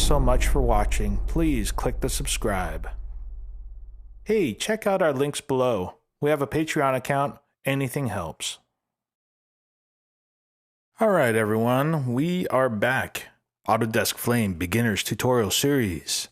so much for watching. Please click the subscribe. Hey, check out our links below. We have a Patreon account. Anything helps. Alright everyone, we are back. Autodesk Flame Beginners Tutorial Series.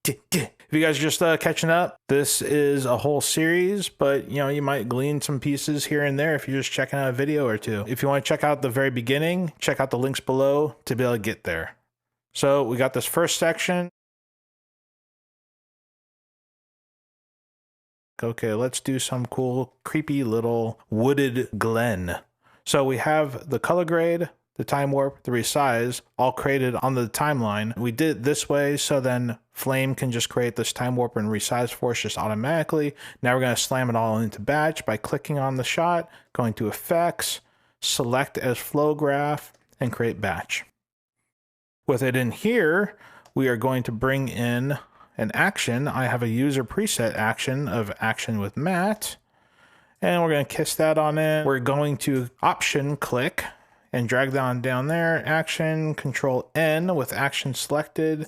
If you guys are just catching up, this is a whole series, but you might glean some pieces here and there if you're just checking out a video or two. If you want to check out the very beginning, check out the links below to be able to get there. So we got this first section. Okay, let's do some cool, creepy little wooded glen. So we have the color grade, the time warp, the resize, all created on the timeline. We did it this way, so then Flame can just create this time warp and resize for us just automatically. Now we're going to slam it all into batch by clicking on the shot, going to effects, select as flow graph, and create batch. With it in here, we are going to bring in an action. I have a user preset action of action with matte, and we're going to kiss that on in. We're going to option click and drag that on down there. Action, Control N with action selected,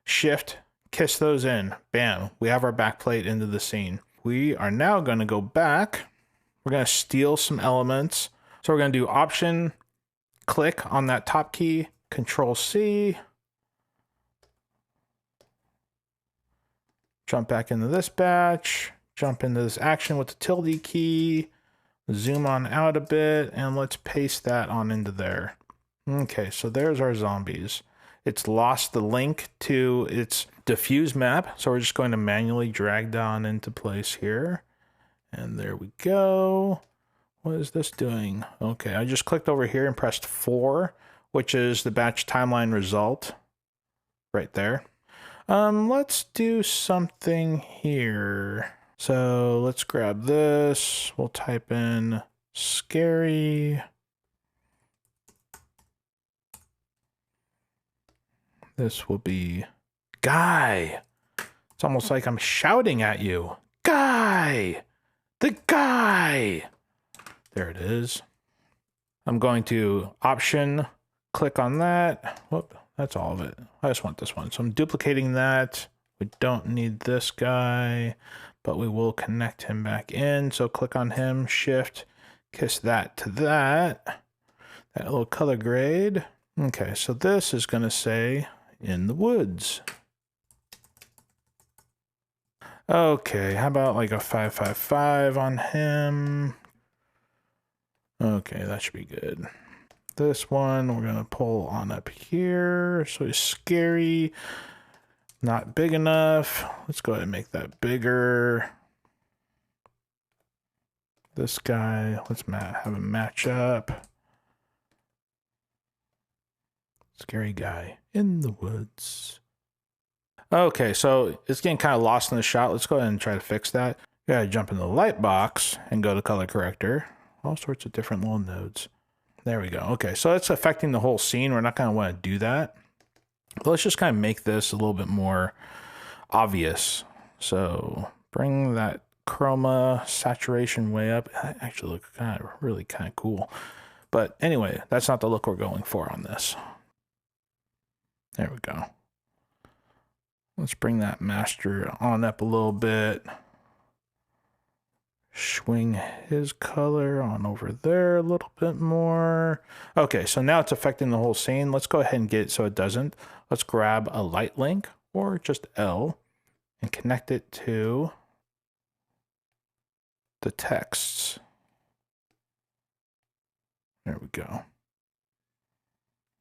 Shift, kiss those in. Bam, we have our backplate into the scene. We are now going to go back. We're going to steal some elements. So we're going to do option, click on that top key, Control C, jump back into this batch, jump into this action with the tilde key, zoom on out a bit, and let's paste that on into there. Okay, so there's our zombies. It's lost the link to its diffuse map, so we're just going to manually drag down into place here. And there we go. What is this doing? Okay, I just clicked over here and pressed 4, which is the batch timeline result right there. Let's do something here. So let's grab this. We'll type in scary. This will be guy. It's almost like I'm shouting at you. Guy! The guy! There it is. I'm going to option, click on that. Whoop, that's all of it. I just want this one. So I'm duplicating that. We don't need this guy, but we will connect him back in. So click on him, shift, kiss that to that. That little color grade. Okay, so this is going to say in the woods. Okay, how about like a 555 on him? Okay, that should be good. This one we're gonna pull on up here. So he's scary, not big enough. Let's go ahead and make that bigger. This guy, let's have him match up. Scary guy in the woods. Okay, so it's getting kind of lost in the shot. Let's go ahead and try to fix that. You gotta jump in the light box and go to color corrector. All sorts of different little nodes. There we go. Okay, so it's affecting the whole scene. We're not gonna want to do that. But let's just kind of make this a little bit more obvious. So bring that chroma saturation way up. That actually looks really kind of cool. But anyway, that's not the look we're going for on this. There we go. Let's bring that master on up a little bit. Swing his color on over there a little bit more. Okay, so now it's affecting the whole scene. Let's go ahead and get it so it doesn't. Let's grab a light link or just L and connect it to the texts. There we go.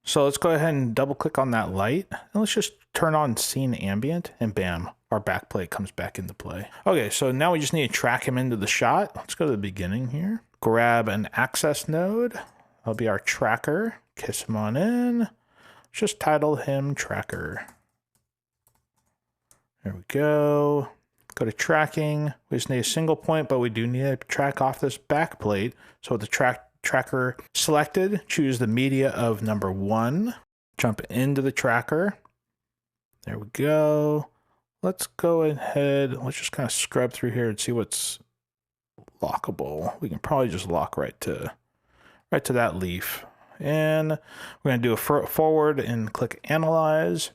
So let's go ahead and double click on that light and let's just turn on scene ambient and bam, our backplate comes back into play. Okay, so now we just need to track him into the shot. Let's go to the beginning here. Grab an access node. That'll be our tracker. Kiss him on in. Just title him tracker. There we go. Go to tracking. We just need a single point, but we do need to track off this backplate. So with the tracker selected, choose the media of number 1. Jump into the tracker. There we go. Let's go ahead. Let's just kind of scrub through here and see what's lockable. We can probably just lock right to that leaf And we're going to do a forward and click Analyze.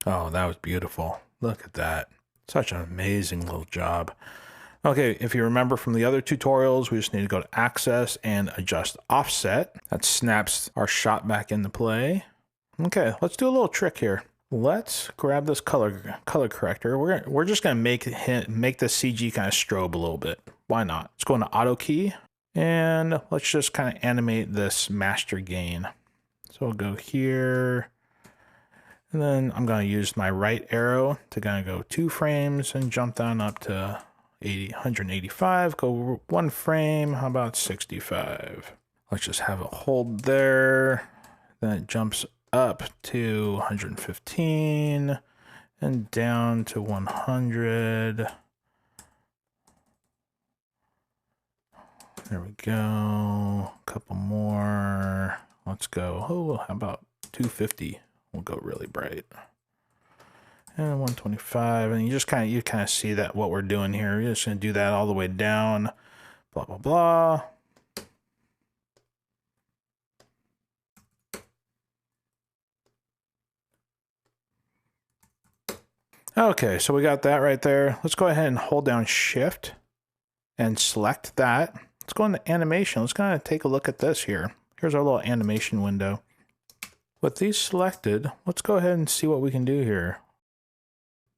Oh, that was beautiful. Look at that. Such an amazing little job. Okay, if you remember from the other tutorials, we just need to go to Access and adjust Offset. That snaps our shot back into play. Okay, let's do a little trick here. Let's grab this color corrector. We're just gonna make the CG kind of strobe a little bit. Why not? Let's go into Auto Key and let's just kind of animate this master gain. So we'll go here, and then I'm gonna use my right arrow to kind of go 2 frames and jump down up to 185. Go 1 frame. How about 65? Let's just have it hold there. Then it jumps up to 115 and down to 100. There we go. A couple more. Let's go. Oh, how about 250? We'll go really bright. And 125. And you kind of see that what we're doing here. We're just going to do that all the way down. Blah, blah, blah. Okay, so we got that right there. Let's go ahead and hold down Shift and select that. Let's go into animation. Let's kind of take a look at this here. Here's our little animation window. With these selected, let's go ahead and see what we can do here.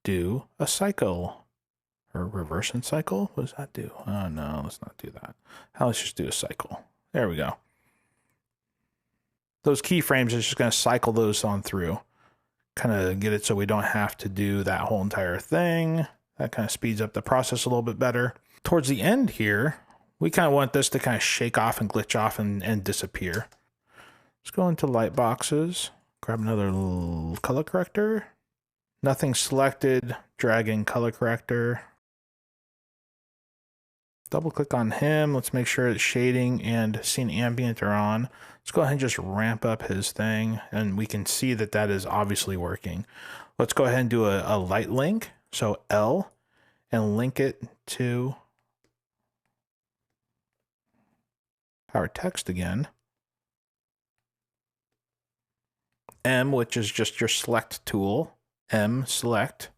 Do a cycle or reverse and cycle. What does that do? Oh no, let's not do that. Let's just do a cycle. There we go. Those keyframes is just going to cycle those on through. Kind of get it so we don't have to do that whole entire thing. That kind of speeds up the process a little bit better. Towards the end here, we kind of want this to kind of shake off and glitch off and disappear. Let's go into light boxes, grab another little color corrector. Nothing selected, drag in color corrector. Double click on him. Let's make sure that shading and scene ambient are on. Let's go ahead and just ramp up his thing, and we can see that that is obviously working. Let's go ahead and do a light link. So L, and link it to our text again. M, which is just your select tool. M, select.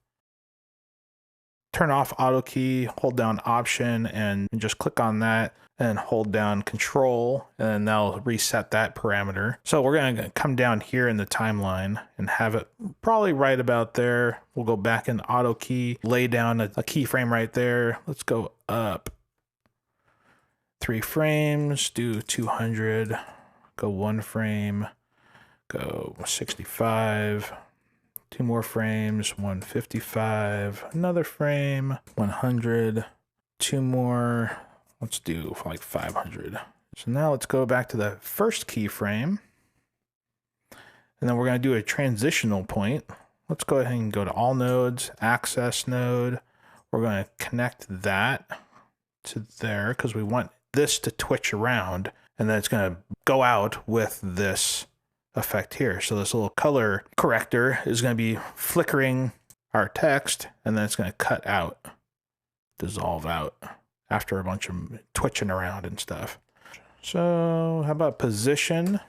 Turn off auto key, hold down option, and just click on that and hold down control, and that'll reset that parameter. So we're gonna come down here in the timeline and have it probably right about there. We'll go back in auto key, lay down a keyframe right there. Let's go up 3 frames, do 200, go 1 frame, go 65. 2 more frames, 155, another frame, 100, 2 more, let's do like 500. So now let's go back to the first keyframe, and then we're going to do a transitional point. Let's go ahead and go to all nodes, access node. We're going to connect that to there because we want this to twitch around, and then it's going to go out with this effect here. So this little color corrector is going to be flickering our text, and then it's going to cut out, dissolve out after a bunch of twitching around and stuff. So how about position?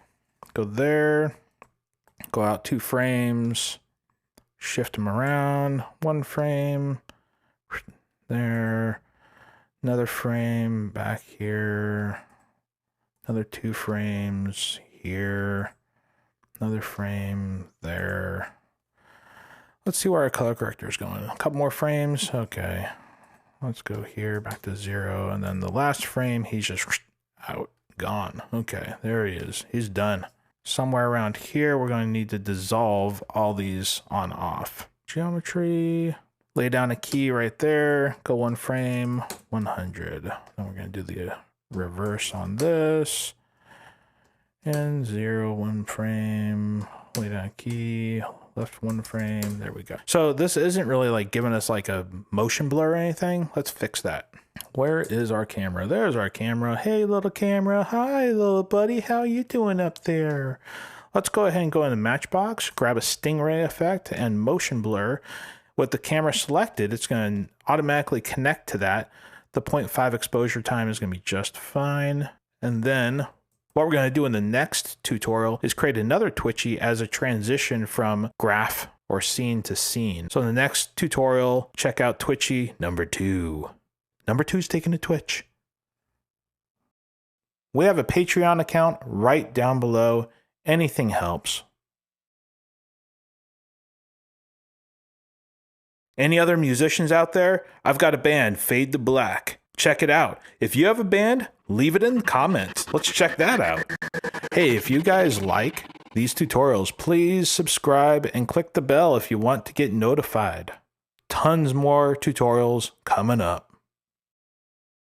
Go there, go out 2 frames, shift them around 1 frame, there, another frame back here, another 2 frames here, another frame there. Let's see where our color corrector is going. A couple more frames. Okay. Let's go here back to 0. And then the last frame, he's just out, gone. Okay, there he is. He's done. Somewhere around here, we're going to need to dissolve all these on off. Geometry. Lay down a key right there. Go 1 frame, 100. Then we're going to do the reverse on this. And 0, 1 frame, lay down a key, left 1 frame, there we go. So this isn't really like giving us like a motion blur or anything. Let's fix that. Where is our camera? There's our camera. Hey, little camera. Hi, little buddy. How you doing up there? Let's go ahead and go into Matchbox, grab a stingray effect and motion blur. With the camera selected, it's going to automatically connect to that. The 0.5 exposure time is going to be just fine. And then What we're going to do in the next tutorial is create another twitchy as a transition from graph or scene to scene. So in the next tutorial, check out twitchy number 2. Number 2 is taking a twitch. We have a Patreon account right down below. Anything helps. Any other musicians out there? I've got a band, Fade to Black. Check it out. If you have a band, leave it in the comments. Let's check that out. Hey, if you guys like these tutorials, please subscribe and click the bell if you want to get notified. Tons more tutorials coming up.